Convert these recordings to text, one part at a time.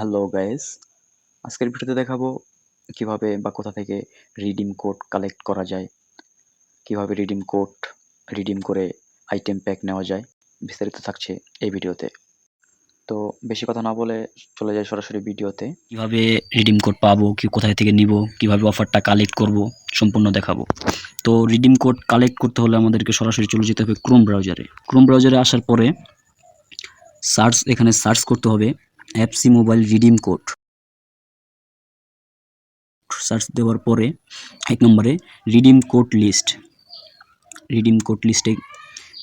Hello guys, আজকের ভিডিওতে দেখাবো কিভাবে বা কোথা থেকে রিডিম কোড কালেক্ট করা যায়, কিভাবে রিডিম করে আইটেম প্যাক নেওয়া যায়। বিস্তারিত থাকছে এই ভিডিওতে। তো বেশি কথা না বলে চলে যাই সরাসরি ভিডিওতে। কিভাবে রিডিম কোড পাবো, কোথায় থেকে নিব, কিভাবে অফারটা কালেক্ট করব সম্পূর্ণ দেখাবো। তো রিডিম কোড কালেক্ট করতে হলে আমাদেরকে সরাসরি চলে যেতে হবে ক্রোম ব্রাউজারে আসার পরে এখানে সার্চ করতে হবে FC mobile redeem code. Search দেওয়ার পরে 1 নম্বরে রিডিম কোড লিস্টে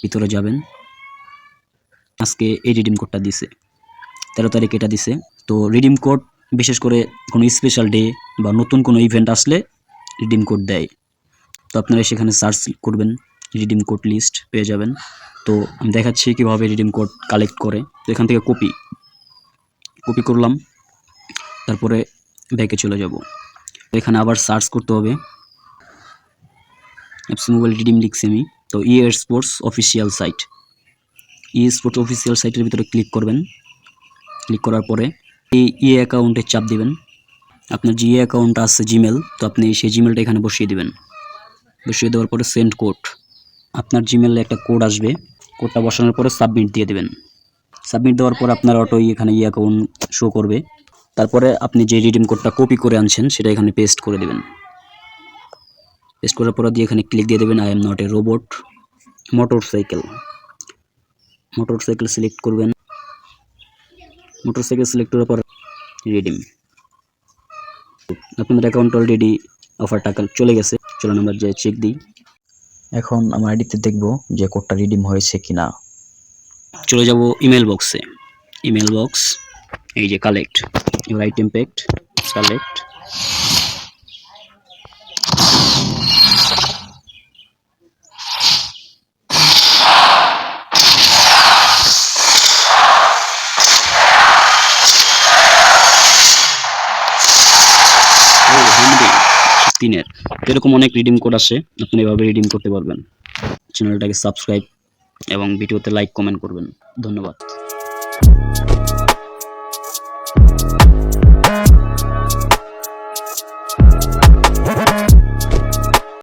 ভিতরে যাবেন। আজকে এই রিডিম কোডটা দিছে 13 তারিখ, এটা দিছে। তো রিডিম কোড বিশেষ করে কোনো স্পেশাল ডে বা নতুন কোনো ইভেন্ট আসলে রিডিম কোড দেয়। তো আপনারা সেখানে সার্চ করবেন, রিডিম কোড লিস্ট পেয়ে যাবেন। তো আমি দেখাচ্ছি কীভাবে রিডিম কোড কালেক্ট করে। তো এখান থেকে কপি করলাম, তারপরে ব্যাকে চলে যাব। তো এখানে আবার সার্চ করতে হবে এফসি মোবাইল রিডিম লিখছি আমি। তো স্পোর্টস অফিসিয়াল সাইটের ভিতরে ক্লিক করবেন। ক্লিক করার পরে এই অ্যাকাউন্টে চাপ দিবেন। আপনার যে অ্যাকাউন্ট আছে জিমেল, তো আপনি সেই জিমেলটা এখানে বসিয়ে দিবেন। বসিয়ে দেওয়ার পরে সেন্ড কোড, আপনার জিমেলে একটা কোড আসবে। কোডটা বসানোর পরে সাবমিট দিয়ে দেবেন। সাবমিট দেওয়ার পর আপনার অটোই এখানে অ্যাকাউন্ট শো করবে। তারপরে আপনি যে রিডিম কোডটা কপি করে আনছেন সেটা এখানে পেস্ট করে দেবেন। পেস্ট করার পর দিয়ে এখানে ক্লিক দিয়ে দেবেন I am not a robot. Motorcycle select করবেন। মোটরসাইকেল সিলেক্ট করার পর রিডিম। আপনাদের অ্যাকাউন্ট অলরেডি অফার টাকা চলে গেছে। চলুন আমরা যে চেক দিই। এখন আমার আইডিতে দেখব যে কোডটা রিডিম হয়েছে কিনা। চলে যাব ইমেল বক্স, এই যে collect your item packed, collect. তিনের এরকম অনেক রিডিম কোড আছে, আপনি এভাবে রিডিম করতে পারবেন। চ্যানেলটাকে সাবস্ক্রাইব এবং ভিডিওতে লাইক কমেন্ট করবেন। ধন্যবাদ।